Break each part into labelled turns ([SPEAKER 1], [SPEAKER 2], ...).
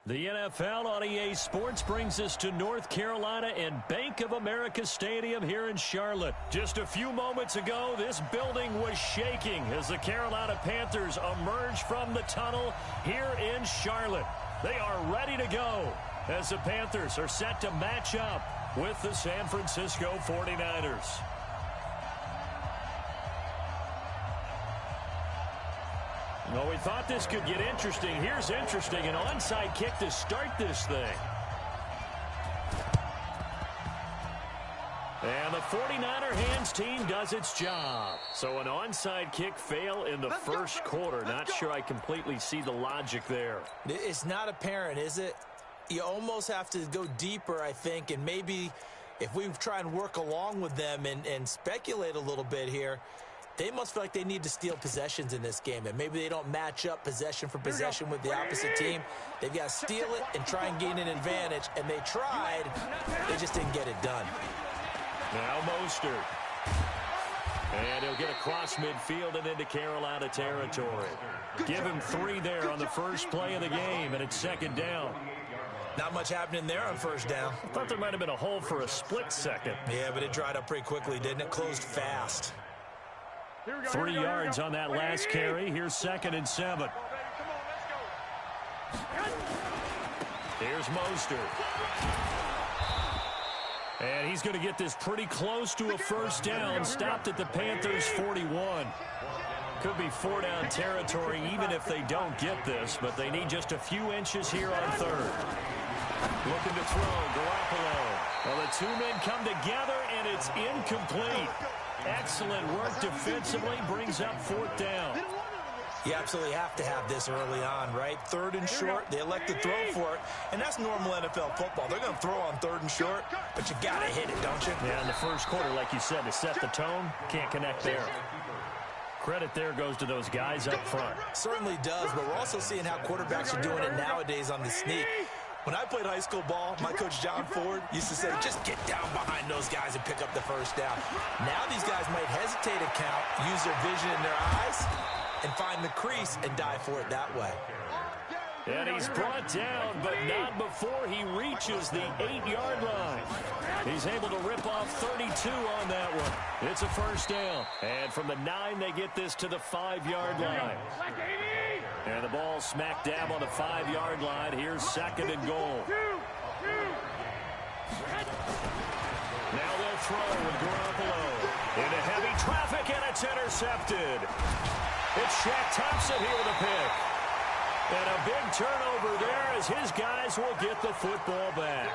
[SPEAKER 1] The NFL on EA Sports brings us to North Carolina and Bank of America Stadium here in Charlotte. Just a few moments ago, this building was shaking as the Carolina Panthers emerged from the tunnel here in Charlotte. They are ready to go as the Panthers are set to match up with the San Francisco 49ers. Well, we thought this could get interesting. Here's interesting. An onside kick to start this thing. And the 49er hands team does its job. So an onside kick fail in the first quarter. Not sure I completely see the logic there.
[SPEAKER 2] It's not apparent, is it? You almost have to go deeper, I think, and maybe if we try and work along with them and speculate a little bit here, they must feel like they need to steal possessions in this game, and maybe they don't match up possession for possession with the opposite team. They've got to steal it and try and gain an advantage, and they tried. They just didn't get it done.
[SPEAKER 1] Now Mostert. And he'll get across midfield and into Carolina territory. Give him 3 there on the first play of the game, and it's second down.
[SPEAKER 2] Not much happening there on first down.
[SPEAKER 1] I thought there might have been a hole for a split second.
[SPEAKER 2] Yeah, but it dried up pretty quickly, didn't it? Closed fast.
[SPEAKER 1] 3 yards on that last carry. Here's 2nd and 7. Here's Mostert. And he's going to get this pretty close to a first down. Stopped at the Panthers' 41. Could be 4-down territory even if they don't get this, but they need just a few inches here on third. Looking to throw, Garoppolo. Well, the 2 men come together, and it's incomplete. Excellent work defensively, brings up 4th down.
[SPEAKER 2] You absolutely have to have this early on, right? 3rd and short, they elect to throw for it, and that's normal NFL football. They're going to throw on 3rd and short, but you got to hit it, don't you?
[SPEAKER 1] Yeah, in the first quarter, like you said, to set the tone, can't connect there. Credit there goes to those guys up front.
[SPEAKER 2] Certainly does, but we're also seeing how quarterbacks are doing it nowadays on the sneak. When I played high school ball, my coach John Ford used to say, just get down behind those guys and pick up the first down. Now these guys might hesitate to count, use their vision in their eyes, and find the crease and dive for it that way.
[SPEAKER 1] And he's brought down, but not before he reaches the 8-yard line. He's able to rip off 32 on that one. It's a first down. And from the 9, they get this to the 5-yard line. And the ball smack dab on the 5-yard line. Here's 2nd and goal. Now they'll throw with Garoppolo. Into heavy traffic, and it's intercepted. It's Shaq Thompson here with a pick. And a big turnover there as his guys will get the football back.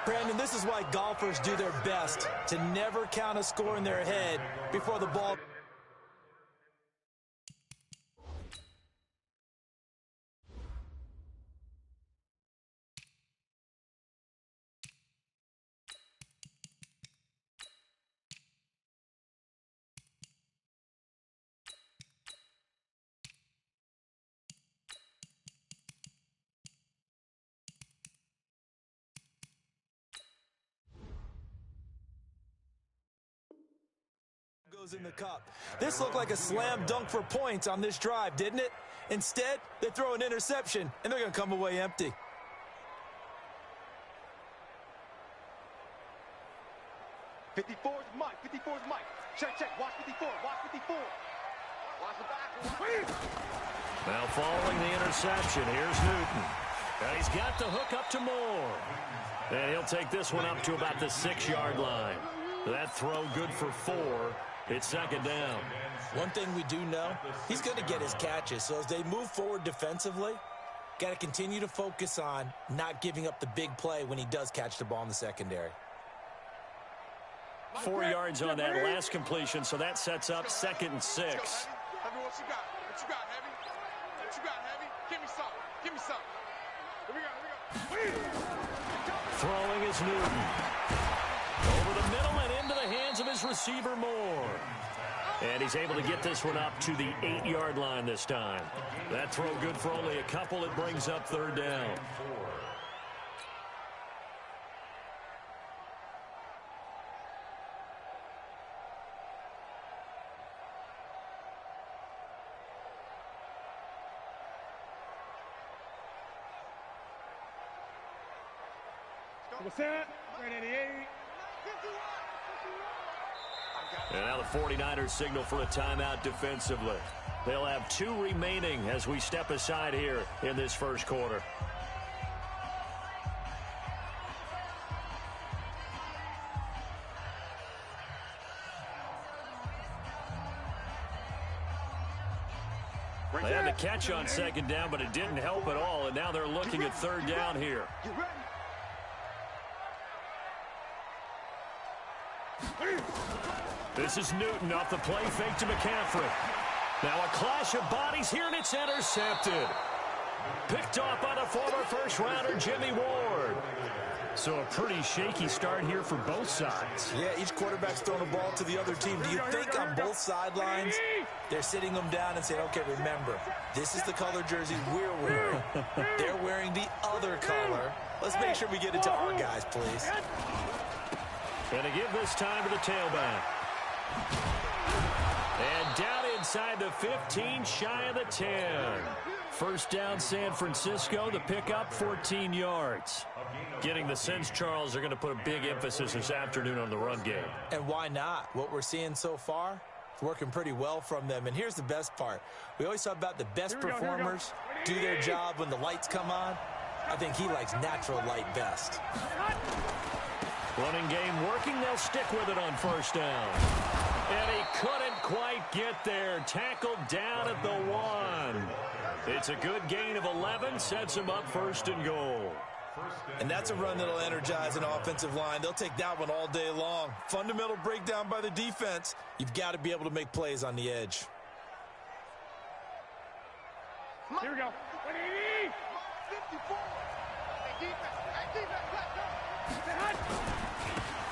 [SPEAKER 2] Brandon, this is why golfers do their best to never count a score in their head before the ball. In the cup. This looked like a slam dunk for points on this drive, didn't it? Instead, they throw an interception, and they're going to come away empty.
[SPEAKER 3] '54's Mike. Check. Watch 54. Watch the back.
[SPEAKER 1] Now following the interception, here's Newton. And he's got the hook up to Moore. And he'll take this one up to about the 6-yard line. That throw good for 4. It's 2nd down.
[SPEAKER 2] One thing we do know, he's going to get his catches. So as they move forward defensively, got to continue to focus on not giving up the big play when he does catch the ball in the secondary.
[SPEAKER 1] 4 yards on that last completion, so that sets up 2nd and 6.
[SPEAKER 3] Heavy, what you got? Heavy? What you got, Heavy? Give me some. Here we go.
[SPEAKER 1] Throwing is Newton. Over the middle and into the hands of his receiver, Moore. And he's able to get this one up to the 8-yard line this time. That throw good for only a couple. It brings up 3rd down. And now the 49ers signal for a timeout defensively. They'll have 2 remaining as we step aside here in this first quarter. They had the catch on second down, but it didn't help at all, and now they're looking at third down here. This is Newton off the play fake to McCaffrey. Now a clash of bodies here, and it's intercepted. Picked off by the former first-rounder Jimmy Ward. So a pretty shaky start here for both sides.
[SPEAKER 2] Yeah, each quarterback's throwing a ball to the other team. Do you think on both sidelines they're sitting them down and saying, okay, remember, this is the color jersey we're wearing. They're wearing the other color. Let's make sure we get it to our guys, please.
[SPEAKER 1] And to give this time to the tailback. And down inside the 15, shy of the 10. First down, San Francisco. The pickup, 14 yards. Getting the sense, Charles, they're going to put a big emphasis this afternoon on the run game.
[SPEAKER 2] And why not? What we're seeing so far, it's working pretty well from them. And here's the best part. We always talk about the best performers do their job when the lights come on. I think he likes natural light best.
[SPEAKER 1] Running game working. They'll stick with it on first down. And he couldn't quite get there. Tackled down at the 1. It's a good gain of 11. Sets him up first and goal.
[SPEAKER 2] And that's a run that'll energize an offensive line. They'll take that one all day long. Fundamental breakdown by the defense. You've got to be able to make plays on the edge.
[SPEAKER 3] Here we go. 54.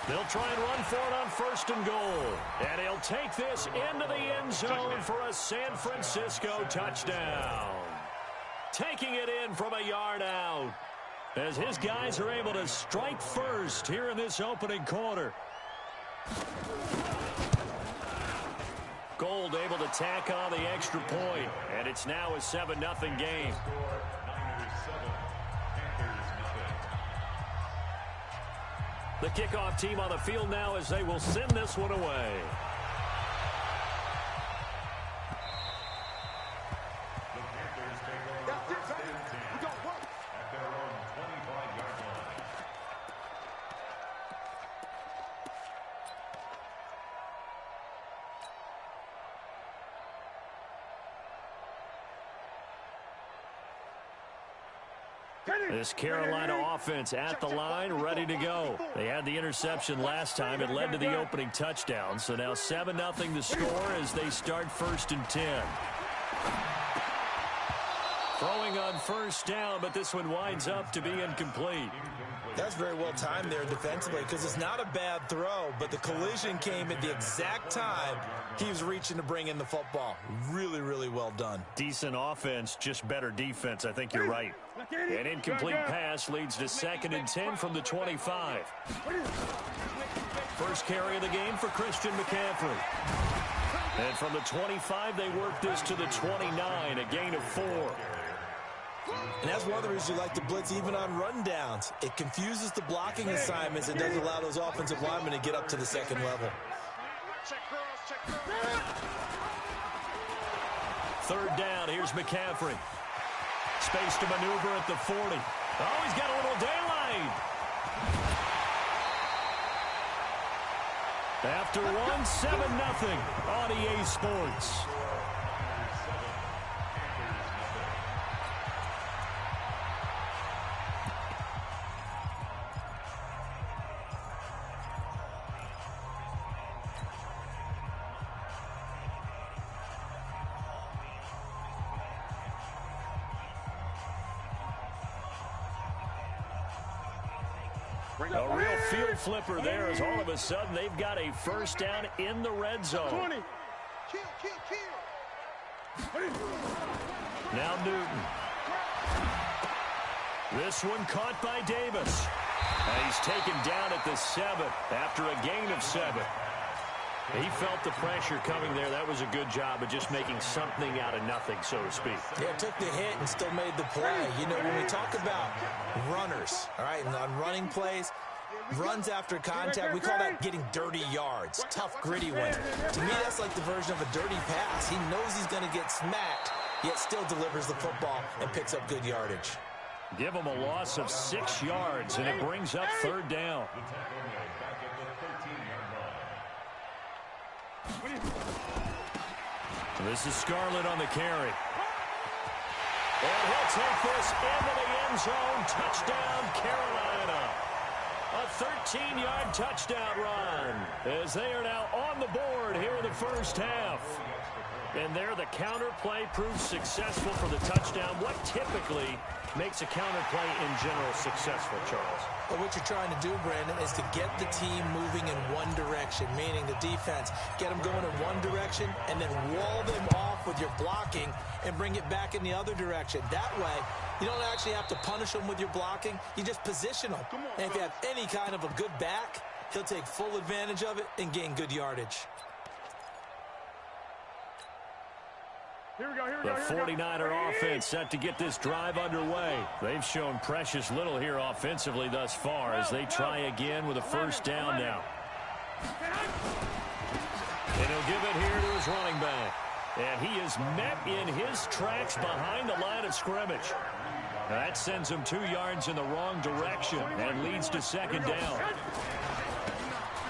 [SPEAKER 1] They'll try and run for it on first and goal. And he'll take this into the end zone for a San Francisco touchdown. Taking it in from a yard out, as his guys are able to strike first here in this opening quarter. Gold able to tack on the extra point, and it's now a 7-0 game. The kickoff team on the field now as they will send this one away. This Carolina offense at the line, ready to go. They had the interception last time. It led to the opening touchdown. So now 7-0 the score as they start first and 10. Throwing on first down, but this one winds up to be incomplete.
[SPEAKER 2] That's very well timed there defensively, because it's not a bad throw, but the collision came at the exact time he was reaching to bring in the football. Really, really well done.
[SPEAKER 1] Decent offense, just better defense. I think you're right. An incomplete pass leads to 2nd and 10 from the 25. First carry of the game for Christian McCaffrey. And from the 25, they work this to the 29, a gain of 4.
[SPEAKER 2] And that's one of the reasons you like to blitz even on rundowns. It confuses the blocking assignments and doesn't allow those offensive linemen to get up to the second level.
[SPEAKER 1] Third down, here's McCaffrey. Space to maneuver at the 40. Oh, he's got a little daylight. After one, 7-0 on EA Sports. A real field flipper there as all of a sudden they've got a first down in the red zone. Now Newton. This one caught by Davis. And he's taken down at the 7 after a gain of 7. He felt the pressure coming there. That was a good job of just making something out of nothing, so to speak.
[SPEAKER 2] Yeah, took the hit and still made the play. You know, when we talk about runners, all right, and on running plays, runs after contact, we call that getting dirty yards, tough, gritty ones. To me, that's like the version of a dirty pass. He knows he's going to get smacked, yet still delivers the football and picks up good yardage.
[SPEAKER 1] Give him a loss of 6 yards, and it brings up 3rd down. This is Scarlett on the carry. And he'll take this into the end zone. Touchdown, Carolina. A 13-yard touchdown run as they are now on the board here in the first half. And there the counter play proves successful for the touchdown. What typically makes a counter play in general successful, Charles?
[SPEAKER 2] Well, what you're trying to do, Brandon, is to get the team moving in one direction, meaning the defense, get them going in one direction and then wall them off with your blocking and bring it back in the other direction. That way, you don't actually have to punish them with your blocking. You just position them. And if you have any kind of a good back, he'll take full advantage of it and gain good yardage.
[SPEAKER 1] The 49er offense set to get this drive underway. They've shown precious little here offensively thus far as they try again with a first down now. And he'll give it here to his running back. And he is met in his tracks behind the line of scrimmage. That sends him 2 yards in the wrong direction and leads to 2nd down.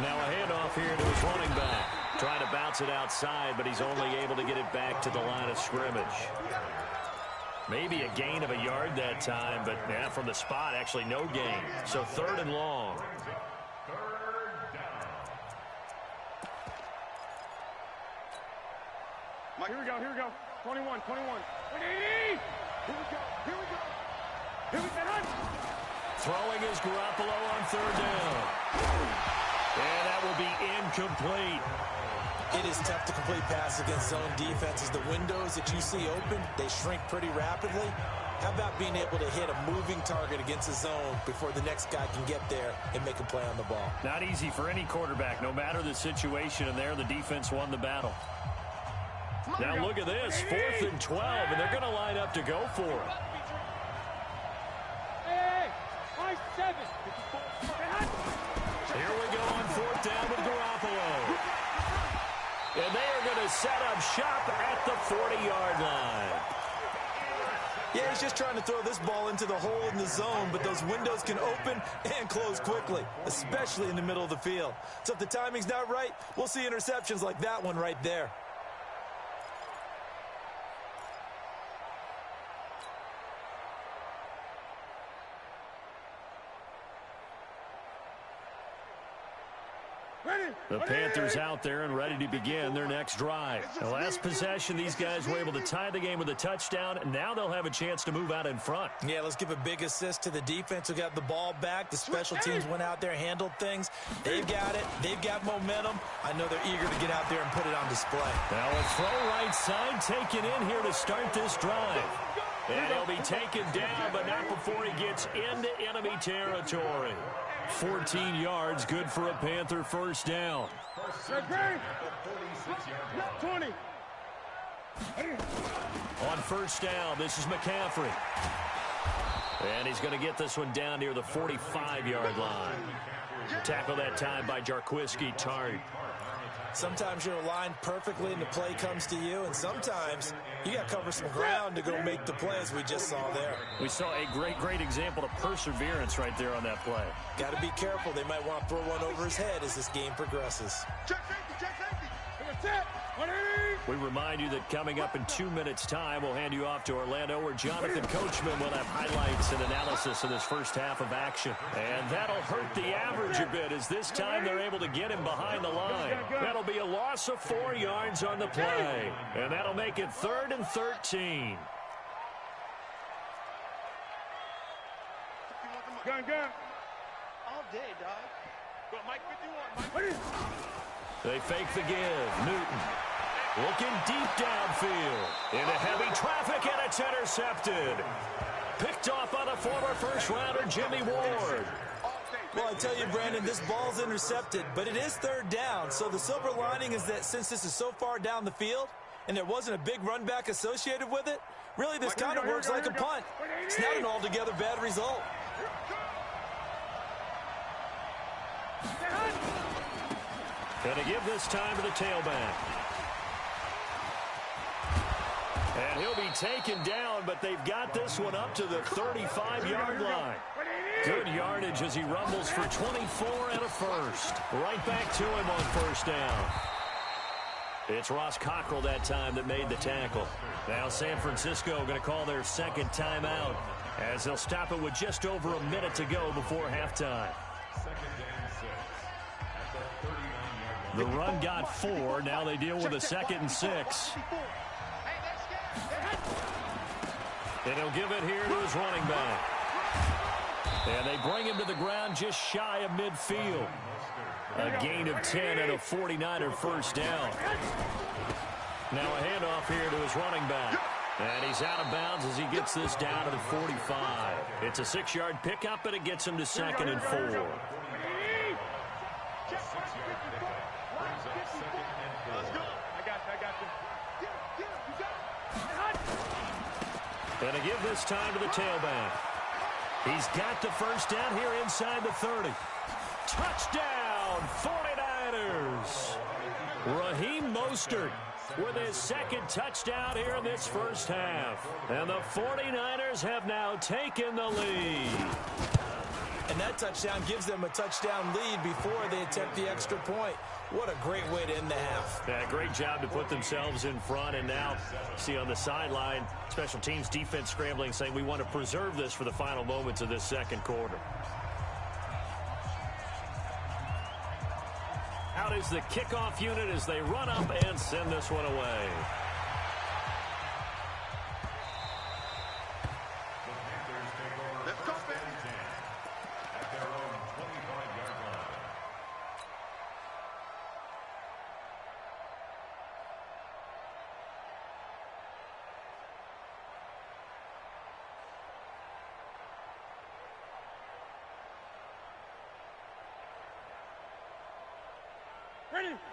[SPEAKER 1] Now a handoff here to his running back. Trying to bounce it outside, but he's only able to get it back to the line of scrimmage. Maybe a gain of a yard that time, but yeah, from the spot, actually no gain. So 3rd and long.
[SPEAKER 3] Here we go, here we go. 21, 21. 180! Here we go, here we go. Here we go.
[SPEAKER 1] Throwing is Garoppolo on 3rd down. And that will be incomplete.
[SPEAKER 2] It is tough to complete passes against zone defenses. The windows that you see open, they shrink pretty rapidly. How about being able to hit a moving target against a zone before the next guy can get there and make a play on the ball?
[SPEAKER 1] Not easy for any quarterback, no matter the situation, and there the defense won the battle. Now look at this, 4th and 12, and they're going to line up to go for it.
[SPEAKER 3] Hey, 5-7.
[SPEAKER 1] Here we go on 4th down with Garoppolo. And they are going to set up shop at the 40-yard line.
[SPEAKER 2] Yeah, he's just trying to throw this ball into the hole in the zone, but those windows can open and close quickly, especially in the middle of the field. So if the timing's not right, we'll see interceptions like that one right there.
[SPEAKER 1] The Panthers out there and ready to begin their next drive. The last possession, these guys were able to tie the game with a touchdown, and now they'll have a chance to move out in front.
[SPEAKER 2] Yeah, let's give a big assist to the defense who got the ball back. The special teams went out there, handled things. They've got it. They've got momentum. I know they're eager to get out there and put it on display.
[SPEAKER 1] Now a throw right side taken in here to start this drive. And he'll be taken down, but not before he gets into enemy territory. 14 yards, good for a Panther first down.
[SPEAKER 3] 20.
[SPEAKER 1] On first down, this is McCaffrey. And he's going to get this one down near the 45-yard line. Tackle that time by Jarquiski Tart.
[SPEAKER 2] Sometimes you're aligned perfectly and the play comes to you, and sometimes you got to cover some ground to go make the play, as we just saw there.
[SPEAKER 1] We saw a great example of perseverance right there on that play.
[SPEAKER 2] Got to be careful. They might want to throw one over his head as this game progresses.
[SPEAKER 3] Check safety. That's it. 180.
[SPEAKER 1] We remind you that coming up in 2 minutes' time, we'll hand you off to Orlando, where Jonathan Coachman will have highlights and analysis of this first half of action. And that'll hurt the average a bit, as this time they're able to get him behind the line. That'll be a loss of 4 yards on the play. And that'll make it 3rd and 13.
[SPEAKER 3] Gun. All day, dog. Go, Mike 51. Mike.
[SPEAKER 1] They fake the give. Newton looking deep downfield. Into heavy traffic, and it's intercepted. Picked off by the former first-rounder Jimmy Ward.
[SPEAKER 2] Well, I tell you, Brandon, this ball's intercepted, but it is third down. So the silver lining is that since this is so far down the field and there wasn't a big run back associated with it, really this kind of works like a punt. It's not an altogether bad result.
[SPEAKER 1] Going to give this time to the tailback. And he'll be taken down, but they've got this one up to the 35-yard line. Good yardage as he rumbles for 24 and a first. Right back to him on first down. It's Ross Cockrell that time that made the tackle. Now San Francisco going to call their second timeout as they'll stop it with just over a minute to go before halftime. The run got 4. Now they deal with a 2nd and 6. And he'll give it here to his running back. And they bring him to the ground just shy of midfield. A gain of 10 and a 49er first down. Now a handoff here to his running back. And he's out of bounds as he gets this down to the 45. It's a 6-yard pickup, and it gets him to 2nd and 4. And to give this time to the tailback. He's got the first down here inside the 30. Touchdown, 49ers. Raheem Mostert with his 2nd touchdown here in this first half. And the 49ers have now taken the lead.
[SPEAKER 2] And that touchdown gives them a touchdown lead before they attempt the extra point. What a great way to end the half.
[SPEAKER 1] Yeah, great job to put themselves in front. And now, see on the sideline, special teams defense scrambling, saying we want to preserve this for the final moments of this second quarter. Out is the kickoff unit as they run up and send this one away.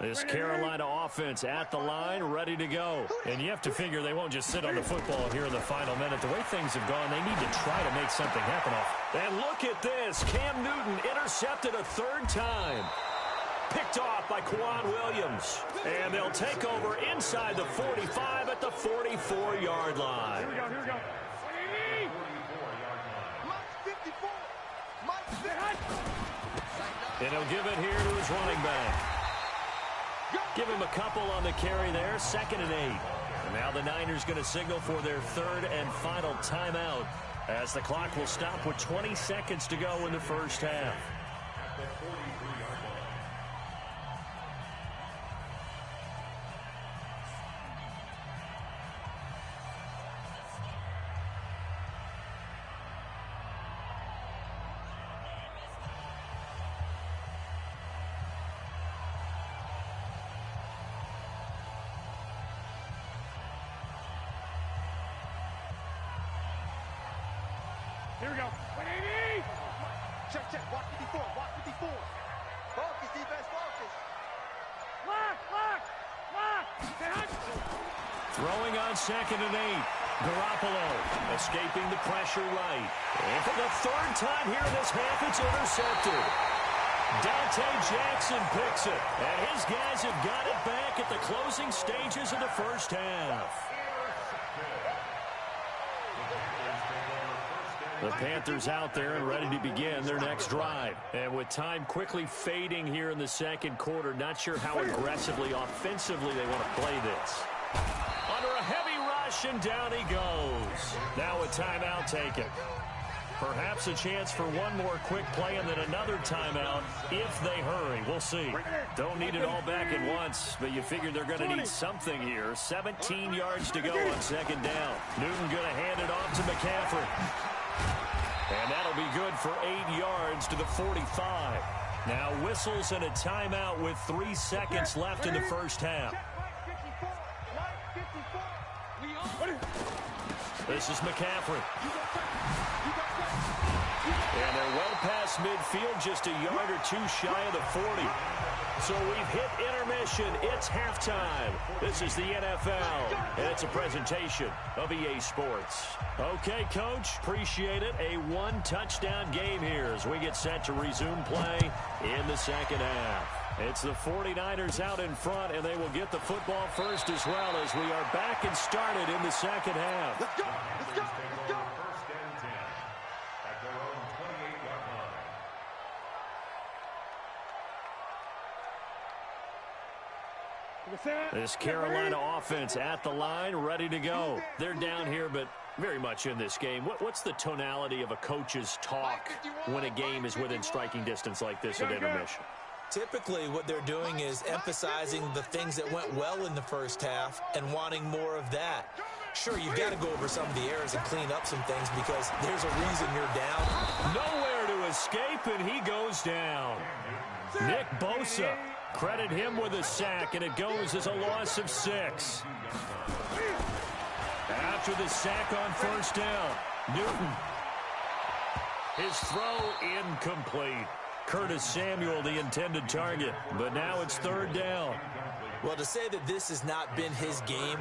[SPEAKER 1] This Carolina offense at the line, ready to go. And you have to figure they won't just sit on the football here in the final minute. The way things have gone, they need to try to make something happen. And look at this. Cam Newton intercepted a 3rd time. Picked off by Quan Williams. And they'll take over inside the 45 at the 44-yard line.
[SPEAKER 3] Here we go.
[SPEAKER 1] And he'll give it here to his running back. Give him a couple on the carry there, 2nd and 8. And now the Niners going to signal for their 3rd and final timeout as the clock will stop with 20 seconds to go in the first half.
[SPEAKER 3] Here we go. 180. Check. Walk 54. Focus, defense, focus. Lock.
[SPEAKER 1] Throwing on 2nd and 8. Garoppolo escaping the pressure right. And for the 3rd time here in this half, it's intercepted. Dante Jackson picks it. And his guys have got it back at the closing stages of the first half. The Panthers out there and ready to begin their next drive. And with time quickly fading here in the second quarter, not sure how aggressively, offensively they want to play this. Under a heavy rush, and down he goes. Now a timeout taken. Perhaps a chance for one more quick play and then another timeout if they hurry. We'll see. Don't need it all back at once, but you figure they're going to need something here. 17 yards to go on 2nd down. Newton going to hand it off to McCaffrey. And that'll be good for 8 yards to the 45. Now whistles and a timeout with 3 seconds left in the first half. This is McCaffrey. And they're well Well past midfield, just a yard or two shy of the 40. So we've hit intermission. It's halftime. This is the NFL, and it's a presentation of EA Sports. Okay, Coach, appreciate it. A one-touchdown game here as we get set to resume play in the second half. It's the 49ers out in front, and they will get the football first as well as we are back and started in the second half.
[SPEAKER 3] Let's go. Let's go. Let's go.
[SPEAKER 1] This Carolina offense at the line, ready to go. They're down here, but very much in this game. What's the tonality of a coach's talk when a game is within striking distance like this at intermission?
[SPEAKER 2] Typically, what they're doing is emphasizing the things that went well in the first half and wanting more of that. Sure, you've got to go over some of the errors and clean up some things because there's a reason you're down.
[SPEAKER 1] Nowhere to escape, and he goes down. Nick Bosa, credit him with a sack, and it goes as a loss of 6. After the sack on first down, Newton. His throw incomplete. Curtis Samuel, the intended target, but now it's third down.
[SPEAKER 2] Well, to say that this has not been his game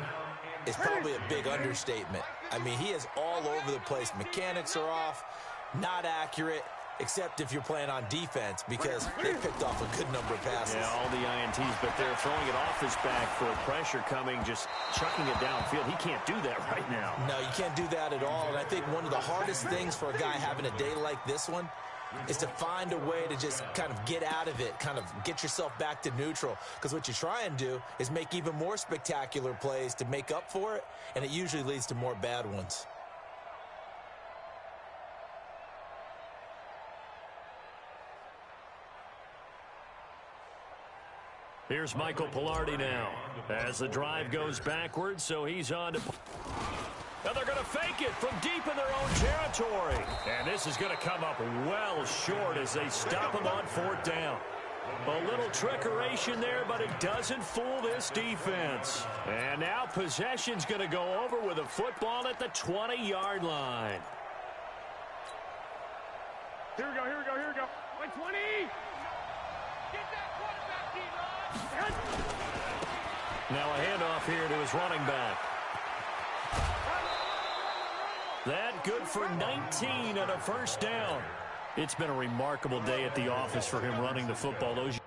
[SPEAKER 2] is probably a big understatement. I mean, he is all over the place. Mechanics are off, not accurate, except if you're playing on defense because they picked off a good number of passes.
[SPEAKER 1] Yeah, all the INTs, but they're throwing it off his back for pressure coming, just chucking it downfield. He can't do that right now.
[SPEAKER 2] No, you can't do that at all. And I think one of the hardest things for a guy having a day like this one is to find a way to just kind of get out of it, kind of get yourself back to neutral. Because what you try and do is make even more spectacular plays to make up for it, and it usually leads to more bad ones.
[SPEAKER 1] Here's Michael Pilardi now as the drive goes backwards, so he's on to... Now they're going to fake it from deep in their own territory. And this is going to come up well short as they stop him on fourth down. A little trickeration there, but it doesn't fool this defense. And now possession's going to go over with a football at the 20-yard line.
[SPEAKER 3] Here we go, here we go, here we go. 120. Get that quarterback, D-line.
[SPEAKER 1] Now a handoff here to his running back. That good for 19 and a first down. It's been a remarkable day at the office for him running the football. Those